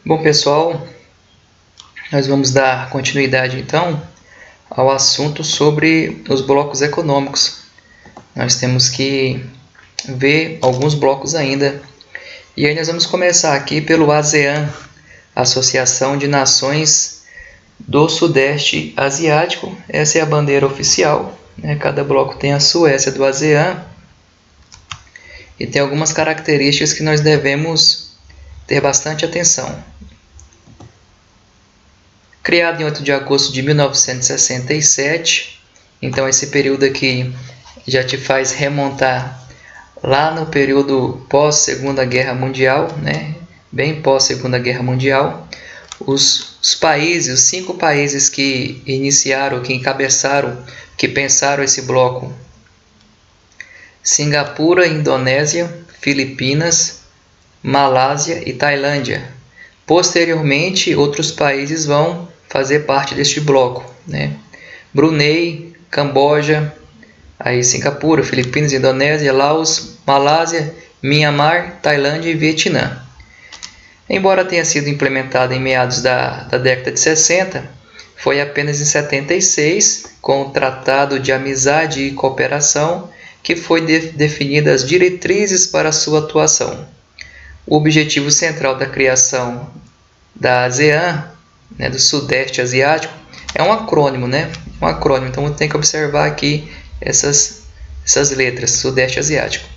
Bom, pessoal, nós vamos dar continuidade então ao assunto sobre os blocos econômicos. Nós temos que ver alguns blocos ainda. E aí nós vamos começar aqui pelo ASEAN, Associação de Nações do Sudeste Asiático. Essa é a bandeira oficial, né? Cada bloco tem a sua, essa é do ASEAN. E tem algumas características que nós devemos ter bastante atenção. Criado em 8 de agosto de 1967, então esse período aqui já te faz remontar lá no período pós-Segunda Guerra Mundial, né? Bem pós-Segunda Guerra Mundial. Os cinco países que iniciaram, que encabeçaram, que pensaram esse bloco: Singapura, Indonésia, Filipinas, Malásia e Tailândia. Posteriormente, outros países vão fazer parte deste bloco, né? Brunei, Camboja, aí Singapura, Filipinas, Indonésia, Laos, Malásia, Myanmar, Tailândia e Vietnã. Embora tenha sido implementada em meados da década de 60, foi apenas em 76, com o Tratado de Amizade e Cooperação, que foi definida as diretrizes para sua atuação. O objetivo central da criação da ASEAN, né, do Sudeste Asiático, é um acrônimo, né? Um acrônimo. Então, tem que observar aqui essas letras, Sudeste Asiático.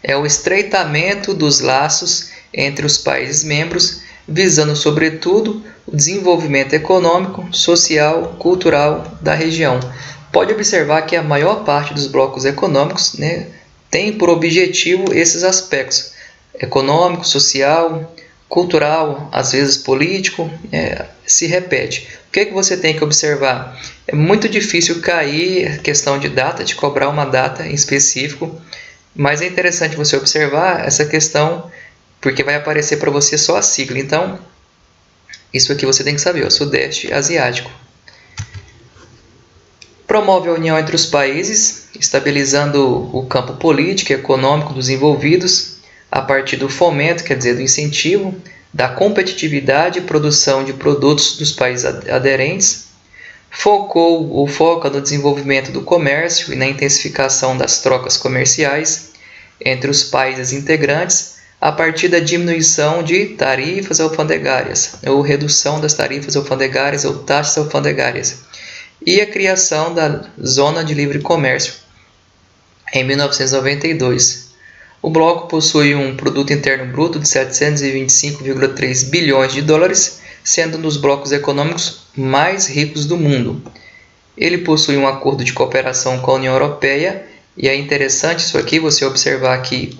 É o estreitamento dos laços entre os países membros, visando, sobretudo, o desenvolvimento econômico, social, cultural da região. Pode observar que a maior parte dos blocos econômicos, né, tem por objetivo esses aspectos: econômico, social, cultural, às vezes político, se repete. O que você tem que observar? É muito difícil cair a questão de data, de cobrar uma data em específico, mas é interessante você observar essa questão, porque vai aparecer para você só a sigla. Então, isso aqui você tem que saber, o Sudeste Asiático. Promove a união entre os países, estabilizando o campo político e econômico dos envolvidos, a partir do fomento, quer dizer, do incentivo, da competitividade e produção de produtos dos países aderentes. Foca no desenvolvimento do comércio e na intensificação das trocas comerciais entre os países integrantes, a partir da diminuição de tarifas alfandegárias, ou redução das tarifas alfandegárias ou taxas alfandegárias, e a criação da Zona de Livre Comércio em 1992. O bloco possui um produto interno bruto de 725,3 bilhões de dólares, sendo um dos blocos econômicos mais ricos do mundo. Ele possui um acordo de cooperação com a União Europeia, e é interessante isso aqui, você observar que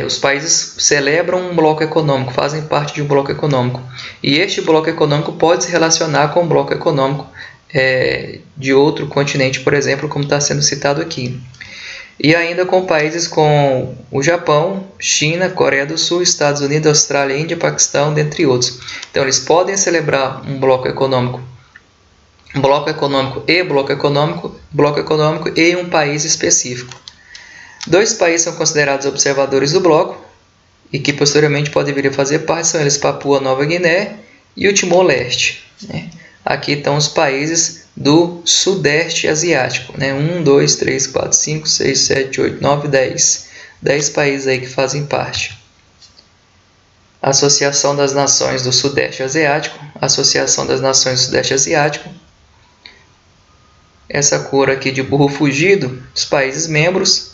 os países celebram um bloco econômico, fazem parte de um bloco econômico, e este bloco econômico pode se relacionar com um bloco econômico de outro continente, por exemplo, como está sendo citado aqui. E ainda com países como o Japão, China, Coreia do Sul, Estados Unidos, Austrália, Índia, Paquistão, dentre outros. Então, eles podem celebrar um bloco econômico e um país específico. 2 países são considerados observadores do bloco e que posteriormente podem vir a fazer parte, são eles Papua Nova Guiné e o Timor-Leste, né? Aqui estão os países do Sudeste Asiático, né? 1, 2, 3, 4, 5, 6, 7, 8, 9, 10. 10 países aí que fazem parte. Associação das Nações do Sudeste Asiático, Associação das Nações do Sudeste Asiático. Essa cor aqui de burro fugido, os países membros.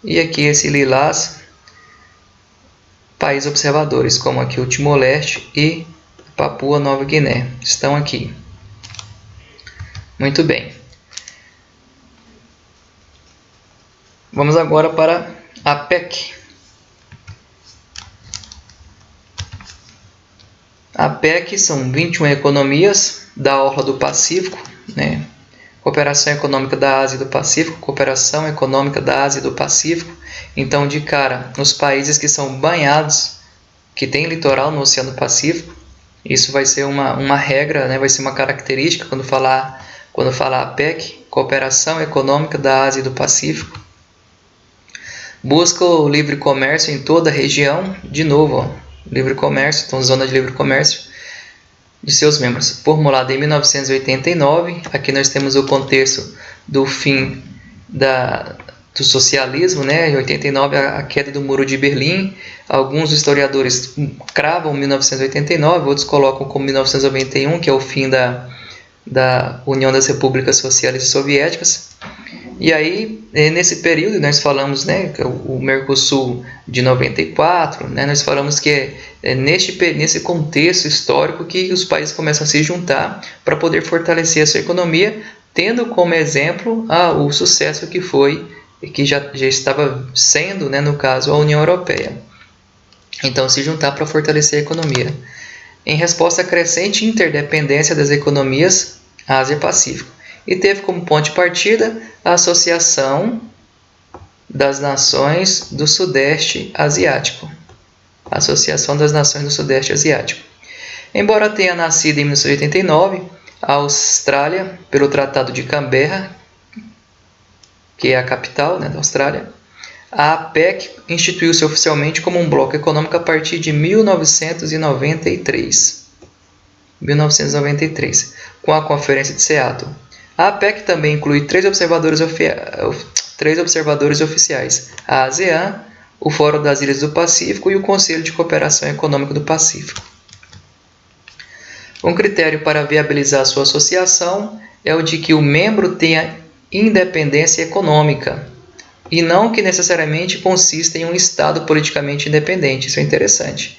E aqui esse lilás, países observadores, como aqui o Timor-Leste e Papua Nova Guiné, estão aqui. Muito bem. Vamos agora para a APEC. A APEC são 21 economias da Orla do Pacífico, né? Cooperação Econômica da Ásia e do Pacífico, Cooperação Econômica da Ásia e do Pacífico. Então, de cara, os países que são banhados, que têm litoral no Oceano Pacífico, isso vai ser uma regra, né? Vai ser uma característica quando falar APEC, Cooperação Econômica da Ásia e do Pacífico. Busca o livre comércio em toda a região, de novo, livre comércio, então zona de livre comércio de seus membros, formulada em 1989. Aqui nós temos o contexto do fim do socialismo, né? Em 89, a queda do Muro de Berlim. Alguns historiadores cravam 1989, outros colocam como 1991, que é o fim da União das Repúblicas Socialistas Soviéticas. E aí, nesse período, nós falamos, né, o Mercosul de 94, né, nós falamos que é nesse contexto histórico que os países começam a se juntar para poder fortalecer a sua economia, tendo como exemplo o sucesso que já estava sendo, né, no caso, a União Europeia. Então, se juntar para fortalecer a economia. Em resposta à crescente interdependência das economias Ásia-Pacífico. E teve como ponto de partida a Associação das Nações do Sudeste Asiático. Associação das Nações do Sudeste Asiático. Embora tenha nascido em 1989, a Austrália, pelo Tratado de Canberra, que é a capital, né, da Austrália, a APEC instituiu-se oficialmente como um bloco econômico a partir de 1993, com a Conferência de Seattle. A APEC também inclui três observadores oficiais: a ASEAN, o Fórum das Ilhas do Pacífico e o Conselho de Cooperação Econômica do Pacífico. Um critério para viabilizar sua associação é o de que o membro tenha independência econômica, e não que necessariamente consista em um Estado politicamente independente. Isso é interessante.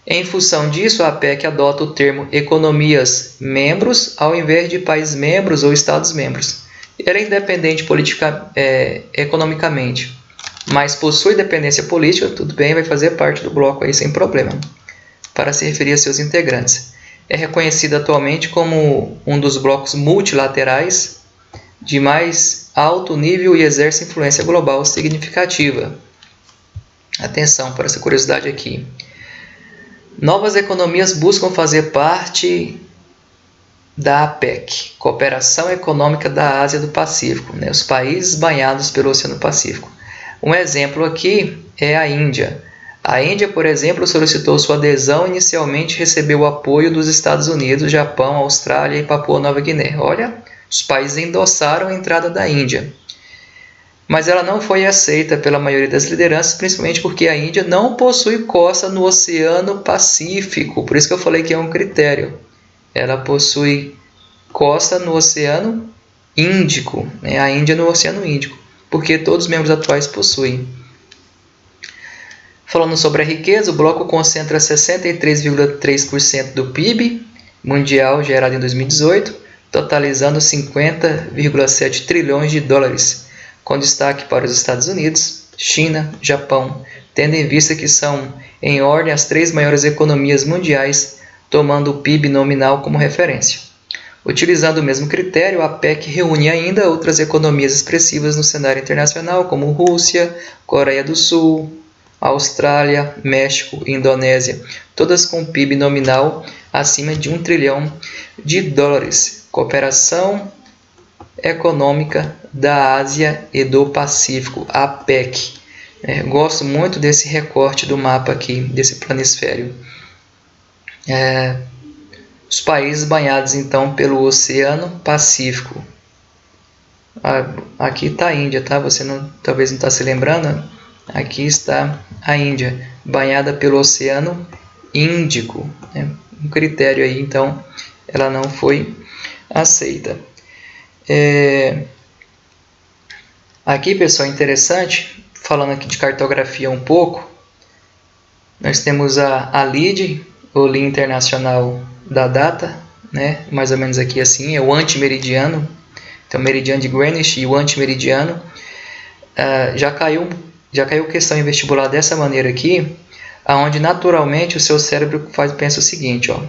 Em função disso, a APEC adota o termo economias membros ao invés de países membros ou Estados membros. Ela é independente economicamente, mas possui dependência política, tudo bem, vai fazer parte do bloco aí sem problema, para se referir a seus integrantes. É reconhecida atualmente como um dos blocos multilaterais de mais alto nível e exerce influência global significativa. Atenção para essa curiosidade aqui. Novas economias buscam fazer parte da APEC, Cooperação Econômica da Ásia do Pacífico, né? Os países banhados pelo Oceano Pacífico. Um exemplo aqui é a Índia. A Índia, por exemplo, solicitou sua adesão e inicialmente recebeu o apoio dos Estados Unidos, Japão, Austrália e Papua Nova Guiné. Olha, os países endossaram a entrada da Índia. Mas ela não foi aceita pela maioria das lideranças, principalmente porque a Índia não possui costa no Oceano Pacífico. Por isso que eu falei que é um critério. Ela possui costa no Oceano Índico, né? A Índia no Oceano Índico, porque todos os membros atuais possuem. Falando sobre a riqueza, o bloco concentra 63,3% do PIB mundial gerado em 2018, totalizando 50,7 trilhões de dólares, com destaque para os Estados Unidos, China, Japão, tendo em vista que são, em ordem, as três maiores economias mundiais, tomando o PIB nominal como referência. Utilizando o mesmo critério, a APEC reúne ainda outras economias expressivas no cenário internacional, como Rússia, Coreia do Sul, Austrália, México e Indonésia, todas com PIB nominal acima de 1 trilhão de dólares. Cooperação Econômica da Ásia e do Pacífico, APEC. Gosto muito desse recorte do mapa aqui, desse planisfério. Os países banhados então pelo Oceano Pacífico. Aqui está a Índia, tá? Você talvez não está se lembrando. Aqui está a Índia, banhada pelo Oceano Índico. Um critério aí, então, ela não foi aceita. Aqui, pessoal, interessante, falando aqui de cartografia um pouco, nós temos a LID, ou Linha Internacional da Data, né? Mais ou menos aqui assim, é o antimeridiano, então o meridiano de Greenwich e o antimeridiano. Já caiu questão em vestibular dessa maneira aqui, onde naturalmente o seu cérebro pensa o seguinte, ó,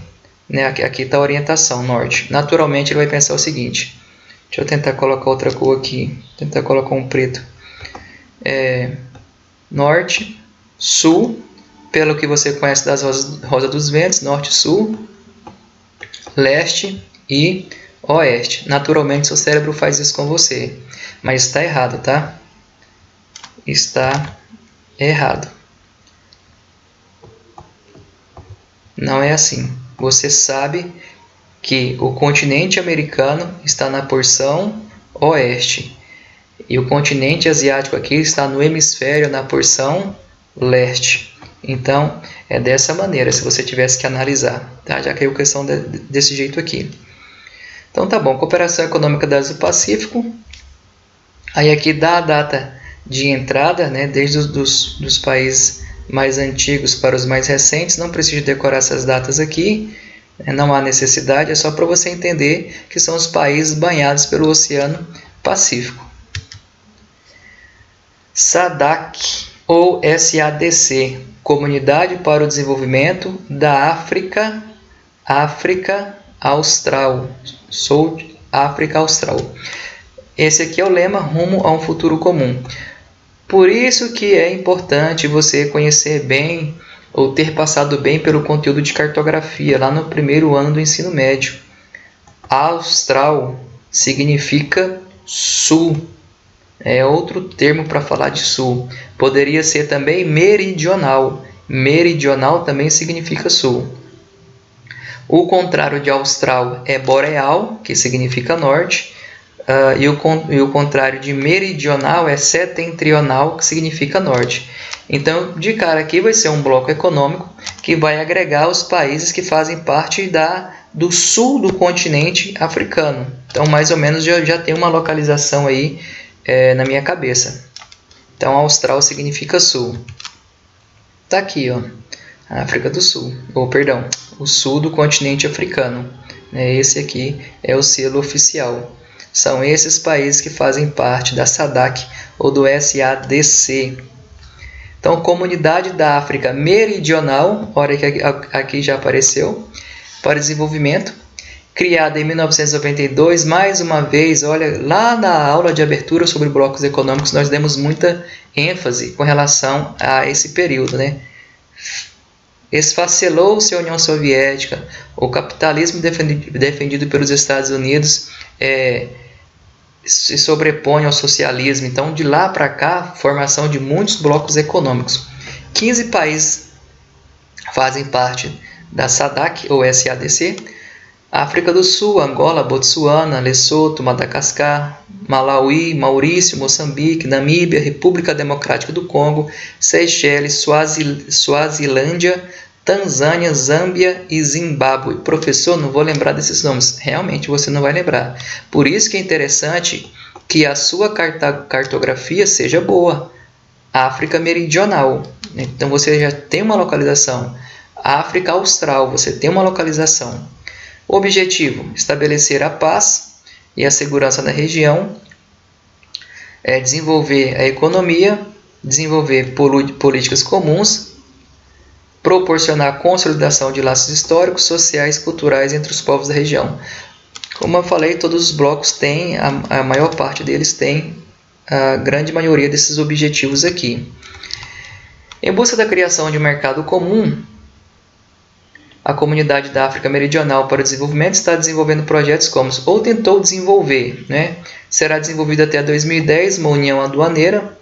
né? Aqui está a orientação norte. Naturalmente ele vai pensar o seguinte. Deixa eu tentar colocar outra cor aqui. Tentar colocar um preto. Norte, sul, pelo que você conhece das rosas dos ventos, norte, sul, leste e oeste. Naturalmente seu cérebro faz isso com você, mas está errado, tá? Está errado. Não é assim. Você sabe que o continente americano está na porção oeste e o continente asiático aqui está no hemisfério, na porção leste. Então, é dessa maneira, se você tivesse que analisar, tá? Já caiu questão desse jeito aqui. Então, tá bom. Cooperação Econômica da Ásia-Pacífico. Aí aqui dá a data de entrada, né? Desde dos países mais antigos para os mais recentes. Não preciso decorar essas datas aqui. Não há necessidade, é só para você entender que são os países banhados pelo Oceano Pacífico. SADC ou SADC, Comunidade para o Desenvolvimento da África Austral. Sou África Austral. Esse aqui é o lema rumo a um futuro comum. Por isso que é importante você conhecer bem ou ter passado bem pelo conteúdo de cartografia lá no primeiro ano do ensino médio. Austral significa sul. É outro termo para falar de sul. Poderia ser também meridional. Meridional também significa sul. O contrário de austral é boreal, que significa norte. E o contrário de meridional é setentrional, que significa norte. Então, de cara aqui vai ser um bloco econômico que vai agregar os países que fazem parte do sul do continente africano. Então, mais ou menos, já tem uma localização aí na minha cabeça. Então, austral significa sul. Tá aqui, ó, a África do Sul. Perdão, o sul do continente africano. Esse aqui é o selo oficial. São esses países que fazem parte da SADC ou do SADC. Então, Comunidade da África Meridional, olha que aqui já apareceu, para desenvolvimento, criada em 1992, mais uma vez, olha, lá na aula de abertura sobre blocos econômicos, nós demos muita ênfase com relação a esse período, né? Esfacelou-se a União Soviética, o capitalismo defendido pelos Estados Unidos se sobrepõe ao socialismo. Então, de lá para cá, formação de muitos blocos econômicos. 15 países fazem parte da SADC ou SADC. África do Sul, Angola, Botsuana, Lesoto, Madagascar, Malawi, Maurício, Moçambique, Namíbia, República Democrática do Congo, Seychelles, Suazilândia, Tanzânia, Zâmbia e Zimbábue. Professor, não vou lembrar desses nomes. Realmente você não vai lembrar. Por isso que é interessante que a sua cartografia seja boa. África Meridional. Então você já tem uma localização. África Austral, você tem uma localização. Objetivo: estabelecer a paz e a segurança na região, desenvolver a economia, desenvolver políticas comuns, proporcionar a consolidação de laços históricos, sociais e culturais entre os povos da região. Como eu falei, todos os blocos têm, a maior parte deles tem a grande maioria desses objetivos aqui. Em busca da criação de um mercado comum, a Comunidade da África Meridional para o Desenvolvimento está desenvolvendo projetos como, ou tentou desenvolver, né? Será desenvolvido até 2010 uma união aduaneira,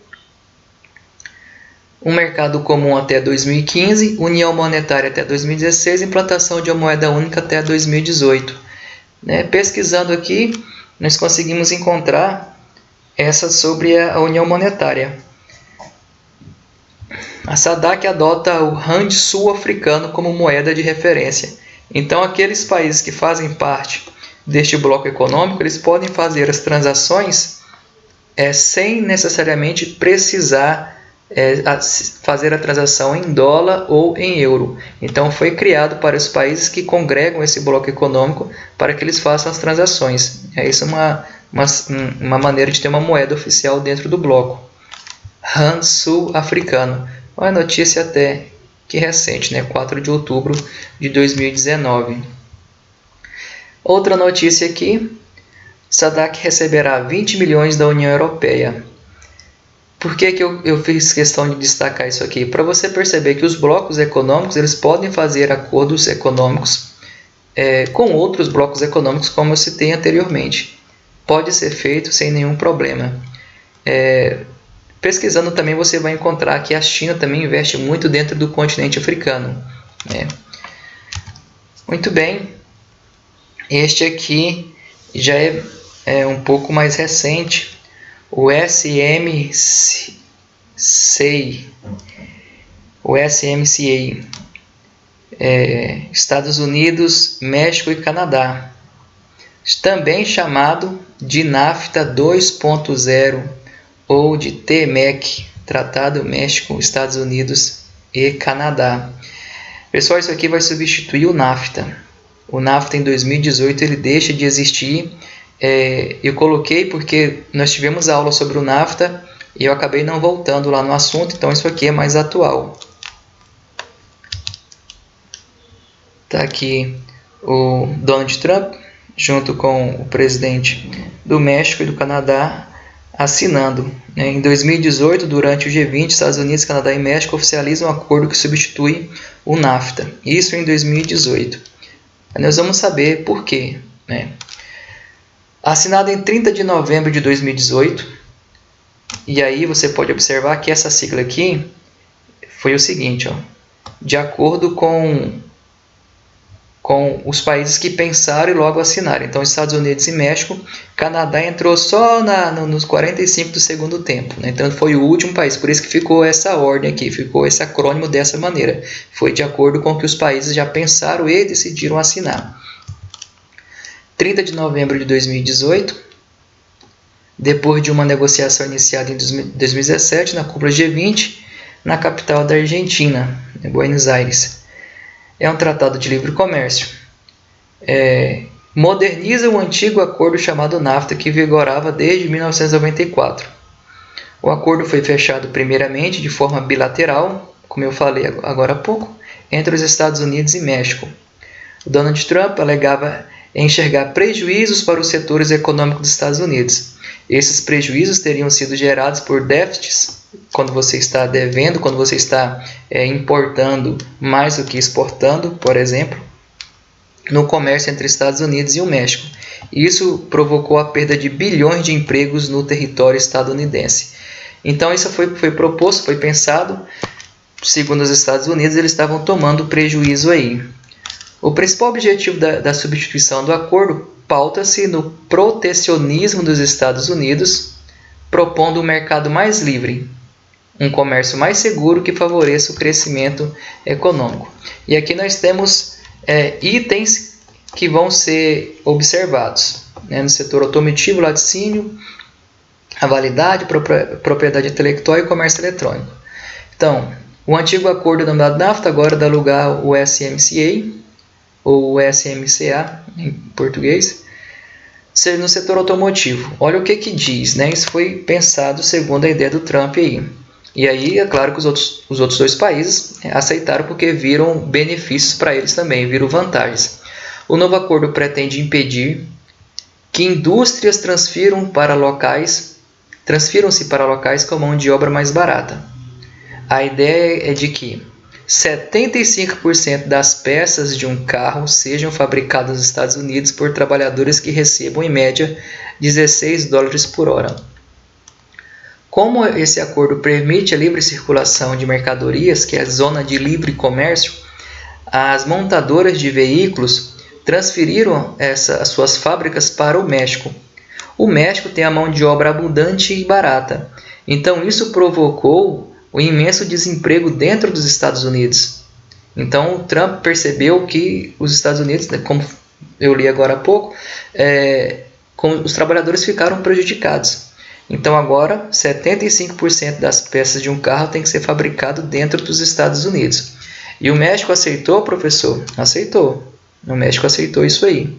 um mercado comum até 2015, união monetária até 2016, implantação de uma moeda única até 2018. Pesquisando aqui, nós conseguimos encontrar essa sobre a união monetária. A SADC adota o rand sul-africano como moeda de referência. Então, aqueles países que fazem parte deste bloco econômico, eles podem fazer as transações sem necessariamente precisar fazer a transação em dólar ou em euro. Então, foi criado para os países que congregam esse bloco econômico para que eles façam as transações. Isso é uma maneira de ter uma moeda oficial dentro do bloco. Rand sul-africano. Uma notícia até que recente, 4 de outubro de 2019. Outra notícia aqui. SADC receberá 20 milhões da União Europeia. Por que eu fiz questão de destacar isso aqui? Para você perceber que os blocos econômicos eles podem fazer acordos econômicos com outros blocos econômicos, como eu citei anteriormente. Pode ser feito sem nenhum problema. Pesquisando também você vai encontrar que a China também investe muito dentro do continente africano. Muito bem, este aqui já é um pouco mais recente, o SMCA, Estados Unidos, México e Canadá, também chamado de NAFTA 2.0 ou de TMEC, Tratado México, Estados Unidos e Canadá. Pessoal, isso aqui vai substituir o NAFTA. O NAFTA em 2018 ele deixa de existir. Eu coloquei porque nós tivemos aula sobre o NAFTA e eu acabei não voltando lá no assunto, então isso aqui é mais atual. Está aqui o Donald Trump, junto com o presidente do México e do Canadá, assinando. Em 2018, durante o G20, Estados Unidos, Canadá e México oficializam um acordo que substitui o NAFTA. Isso em 2018. Nós vamos saber por quê. Assinado em 30 de novembro de 2018, e aí você pode observar que essa sigla aqui foi o seguinte, de acordo com os países que pensaram e logo assinaram. Então, Estados Unidos e México, Canadá entrou só nos 45 do segundo tempo. Então, foi o último país. Por isso que ficou essa ordem aqui, ficou esse acrônimo dessa maneira. Foi de acordo com o que os países já pensaram e decidiram assinar. 30 de novembro de 2018, depois de uma negociação iniciada em 2017 na cúpula G20, na capital da Argentina, em Buenos Aires. É um tratado de livre comércio. Moderniza o antigo acordo chamado NAFTA, que vigorava desde 1994. O acordo foi fechado primeiramente de forma bilateral, como eu falei agora há pouco, entre os Estados Unidos e México. O Donald Trump alegava enxergar prejuízos para os setores econômicos dos Estados Unidos. Esses prejuízos teriam sido gerados por déficits, quando você está devendo, quando você está importando mais do que exportando, por exemplo, no comércio entre Estados Unidos e o México. Isso provocou a perda de bilhões de empregos no território estadunidense. Então isso foi proposto, foi pensado, segundo os Estados Unidos, eles estavam tomando prejuízo aí. O principal objetivo da substituição do acordo pauta-se no protecionismo dos Estados Unidos, propondo um mercado mais livre, um comércio mais seguro que favoreça o crescimento econômico. E aqui nós temos itens que vão ser observados no setor automotivo, laticínio, a validade, propriedade intelectual e comércio eletrônico. Então, o antigo acordo denominado NAFTA agora dá lugar ao SMCA, ou SMCA em português, no setor automotivo. Olha o que diz, Isso foi pensado segundo a ideia do Trump aí. E aí, é claro que os outros dois países aceitaram porque viram benefícios para eles também, viram vantagens. O novo acordo pretende impedir que indústrias transfiram-se para locais com mão de obra mais barata. A ideia é de que 75% das peças de um carro sejam fabricadas nos Estados Unidos por trabalhadores que recebam, em média, $16 por hora. Como esse acordo permite a livre circulação de mercadorias, que é a zona de livre comércio, as montadoras de veículos transferiram as suas fábricas para o México. O México tem a mão de obra abundante e barata, então isso provocou o imenso desemprego dentro dos Estados Unidos. Então, o Trump percebeu que os Estados Unidos, como eu li agora há pouco, os trabalhadores ficaram prejudicados. Então, agora, 75% das peças de um carro tem que ser fabricado dentro dos Estados Unidos. E o México aceitou, professor? Aceitou. O México aceitou isso aí.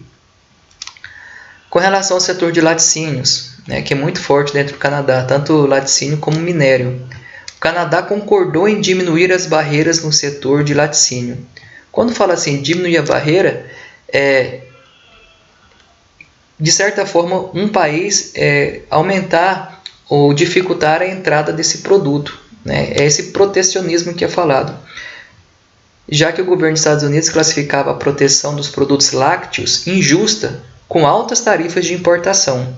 Com relação ao setor de laticínios, que é muito forte dentro do Canadá, tanto laticínio como minério. O Canadá concordou em diminuir as barreiras no setor de laticínio. Quando fala assim, diminuir a barreira, de certa forma, um país aumentar ou dificultar a entrada desse produto. É esse protecionismo que é falado. Já que o governo dos Estados Unidos classificava a proteção dos produtos lácteos injusta, com altas tarifas de importação.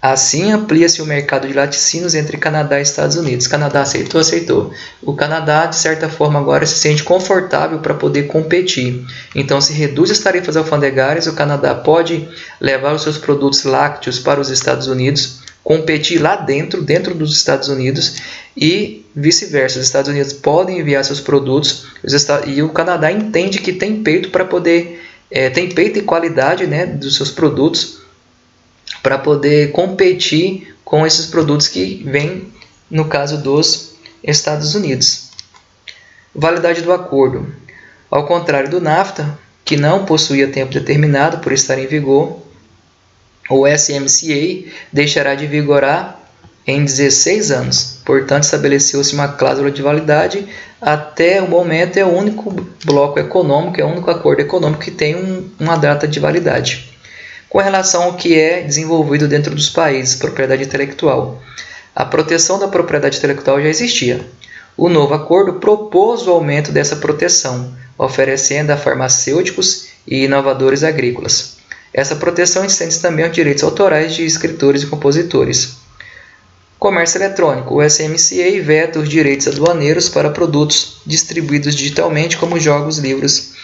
Assim, amplia-se o mercado de laticínios entre Canadá e Estados Unidos. Canadá aceitou? Aceitou. O Canadá, de certa forma, agora se sente confortável para poder competir. Então, se reduz as tarifas alfandegárias, o Canadá pode levar os seus produtos lácteos para os Estados Unidos, competir lá dentro dos Estados Unidos e vice-versa. Os Estados Unidos podem enviar seus produtos e o Canadá entende que tem peito para poder... tem peito e qualidade, né, dos seus produtos para poder competir com esses produtos que vêm, no caso dos Estados Unidos. Validade do acordo. Ao contrário do NAFTA, que não possuía tempo determinado por estar em vigor, o USMCA deixará de vigorar em 16 anos. Portanto, estabeleceu-se uma cláusula de validade. Até o momento é o único bloco econômico, é o único acordo econômico que tem uma data de validade. Com relação ao que é desenvolvido dentro dos países, propriedade intelectual. A proteção da propriedade intelectual já existia. O novo acordo propôs o aumento dessa proteção, oferecendo a farmacêuticos e inovadores agrícolas. Essa proteção estende-se também aos direitos autorais de escritores e compositores. Comércio eletrônico. O USMCA veta os direitos aduaneiros para produtos distribuídos digitalmente, como jogos, livros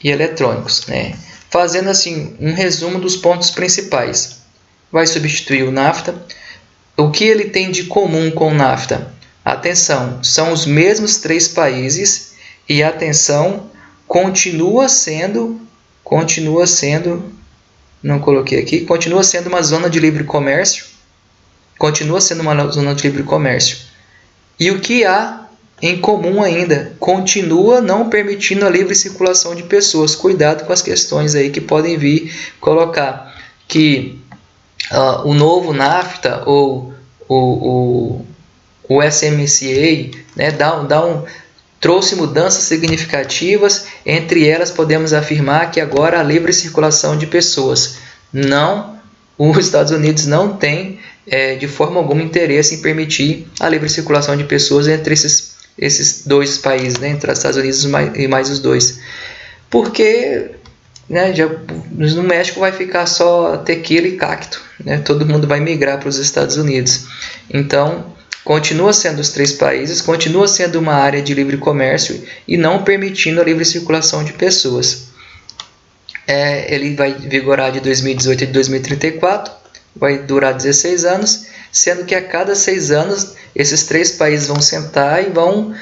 e eletrônicos, né? Fazendo assim um resumo dos pontos principais. Vai substituir o NAFTA. O que ele tem de comum com o NAFTA? Atenção, são os mesmos 3 países e atenção, continua sendo, não coloquei aqui, continua sendo uma zona de livre comércio. Continua sendo uma zona de livre comércio. E o que há em comum ainda, continua não permitindo a livre circulação de pessoas. Cuidado com as questões aí que podem vir colocar que o novo NAFTA ou o USMCA, né, trouxe mudanças significativas. Entre elas, podemos afirmar que agora há livre circulação de pessoas. Não, os Estados Unidos não tem de forma alguma interesse em permitir a livre circulação de pessoas entre esses 2 países, né, entre os Estados Unidos e mais os 2, porque, né, no México vai ficar só tequila e cacto, né, todo mundo vai migrar para os Estados Unidos. Então, continua sendo os 3 países, continua sendo uma área de livre comércio e não permitindo a livre circulação de pessoas. Ele vai vigorar de 2018 a 2034, vai durar 16 anos, sendo que a cada 6 anos esses 3 países vão sentar e vão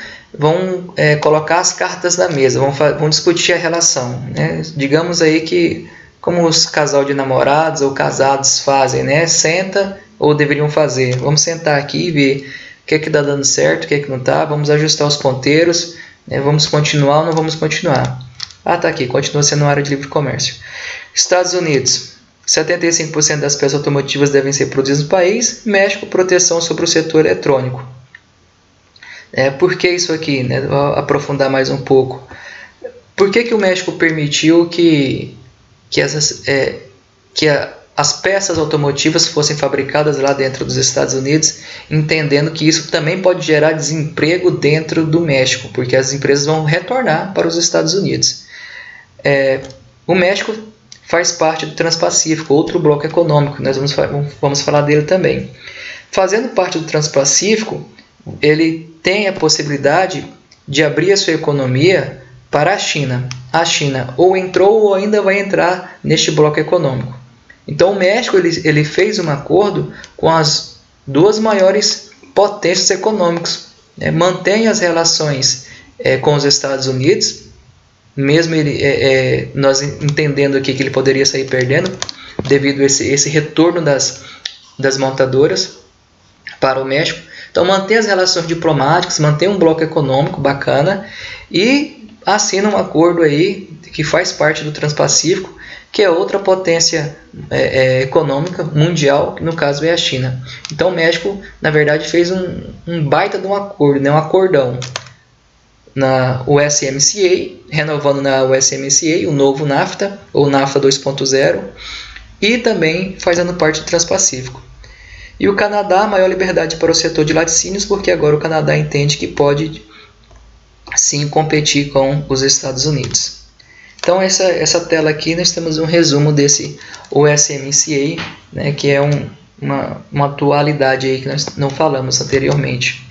colocar as cartas na mesa, vão discutir a relação, né? Digamos aí que, como os casal de namorados ou casados fazem, né? Senta, ou deveriam fazer, vamos sentar aqui e ver o que está dando certo, o que não está, vamos ajustar os ponteiros, né? Vamos continuar ou não vamos continuar. Está aqui, continua sendo uma área de livre comércio. Estados Unidos. 75% das peças automotivas devem ser produzidas no país. México, proteção sobre o setor eletrônico. Por que isso aqui? Né? Vou aprofundar mais um pouco. Por que o México permitiu que as peças automotivas fossem fabricadas lá dentro dos Estados Unidos, entendendo que isso também pode gerar desemprego dentro do México, porque as empresas vão retornar para os Estados Unidos. O México faz parte do Transpacífico, outro bloco econômico, nós vamos falar dele também. Fazendo parte do Transpacífico, ele tem a possibilidade de abrir a sua economia para a China. A China ou entrou ou ainda vai entrar neste bloco econômico. Então o México ele fez um acordo com as 2 maiores potências econômicas, né? Mantém as relações com os Estados Unidos, mesmo nós entendendo aqui que ele poderia sair perdendo devido a esse retorno das montadoras para o México. Então mantém as relações diplomáticas, mantém um bloco econômico bacana e assina um acordo aí que faz parte do Transpacífico, que é outra potência econômica mundial, que no caso é a China. Então o México, na verdade, fez um baita de um acordo, né? Um acordão na USMCA, renovando na USMCA o novo NAFTA, ou NAFTA 2.0, e também fazendo parte do Transpacífico. E o Canadá, maior liberdade para o setor de laticínios, porque agora o Canadá entende que pode sim competir com os Estados Unidos. Então essa tela aqui nós temos um resumo desse USMCA, né, que é uma atualidade aí que nós não falamos anteriormente.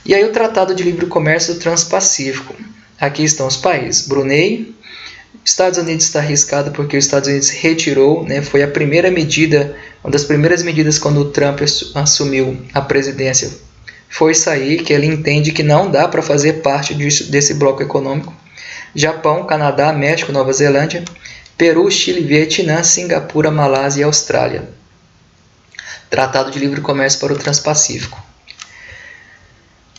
E aí o Tratado de Livre Comércio do Transpacífico. Aqui estão os países. Brunei, Estados Unidos está arriscado porque os Estados Unidos retirou, né, foi a primeira medida, uma das primeiras medidas quando o Trump assumiu a presidência, foi sair, que ele entende que não dá para fazer parte desse bloco econômico. Japão, Canadá, México, Nova Zelândia, Peru, Chile, Vietnã, Singapura, Malásia e Austrália. Tratado de Livre Comércio para o Transpacífico.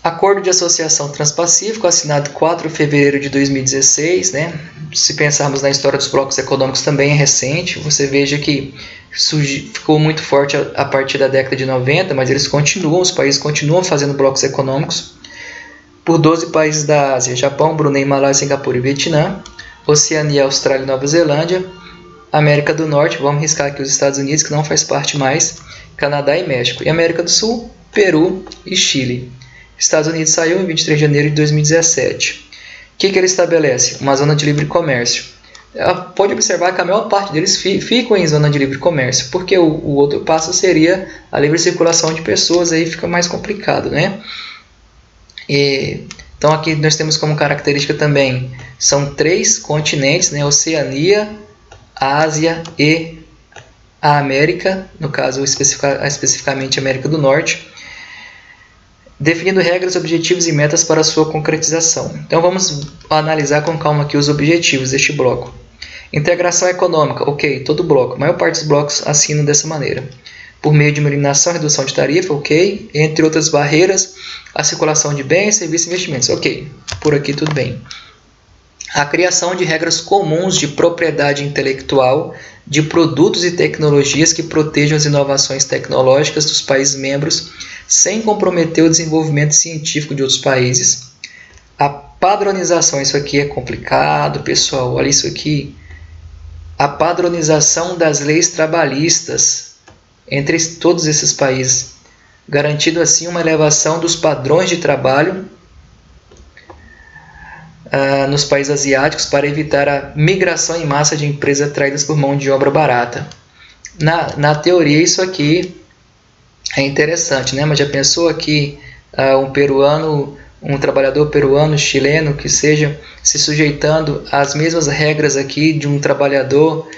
Acordo de Associação Transpacífico, assinado 4 de fevereiro de 2016, né? Se pensarmos na história dos blocos econômicos, também é recente. Você veja que ficou muito forte a partir da década de 90, mas os países continuam fazendo blocos econômicos por 12 países da Ásia: Japão, Brunei, Malásia, Singapura e Vietnã, Oceania, Austrália e Nova Zelândia, América do Norte, vamos riscar aqui os Estados Unidos, que não faz parte mais, Canadá e México, e América do Sul, Peru e Chile. Estados Unidos saiu em 23 de janeiro de 2017. O que ele estabelece? Uma zona de livre comércio. Pode observar que a maior parte deles ficam em zona de livre comércio, porque o outro passo seria a livre circulação de pessoas, aí fica mais complicado, né? Então aqui nós temos como característica também, são 3 continentes, né? Oceania, Ásia e a América, no caso especificamente América do Norte, definindo regras, objetivos e metas para sua concretização. Então vamos analisar com calma aqui os objetivos deste bloco. Integração econômica, ok, todo bloco, a maior parte dos blocos assinam dessa maneira. Por meio de uma eliminação e redução de tarifa, ok, entre outras barreiras, a circulação de bens, serviços e investimentos, ok, por aqui tudo bem. A criação de regras comuns de propriedade intelectual, de produtos e tecnologias que protejam as inovações tecnológicas dos países membros, sem comprometer o desenvolvimento científico de outros países. A padronização, isso aqui é complicado, pessoal, olha isso aqui. A padronização das leis trabalhistas entre todos esses países, garantindo assim uma elevação dos padrões de trabalho nos países asiáticos para evitar a migração em massa de empresas atraídas por mão de obra barata. Na teoria, isso aqui é interessante, né? Mas já pensou aqui um trabalhador peruano, chileno, que seja se sujeitando às mesmas regras aqui de um trabalhador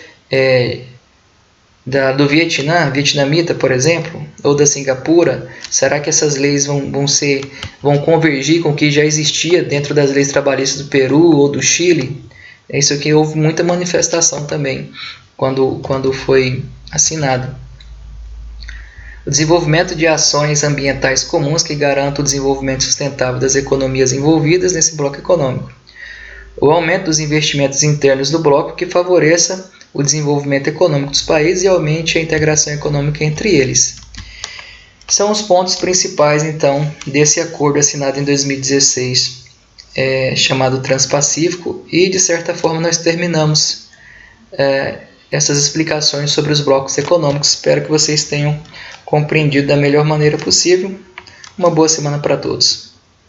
do Vietnã, vietnamita, por exemplo, ou da Singapura? Será que essas leis vão convergir com o que já existia dentro das leis trabalhistas do Peru ou do Chile? Isso aqui houve muita manifestação também quando foi assinado. O desenvolvimento de ações ambientais comuns que garantam o desenvolvimento sustentável das economias envolvidas nesse bloco econômico. O aumento dos investimentos internos do bloco que favoreça o desenvolvimento econômico dos países e aumente a integração econômica entre eles. São os pontos principais, então, desse acordo assinado em 2016, chamado Transpacífico, e, de certa forma, nós terminamos essas explicações sobre os blocos econômicos. Espero que vocês tenham compreendido da melhor maneira possível. Uma boa semana para todos.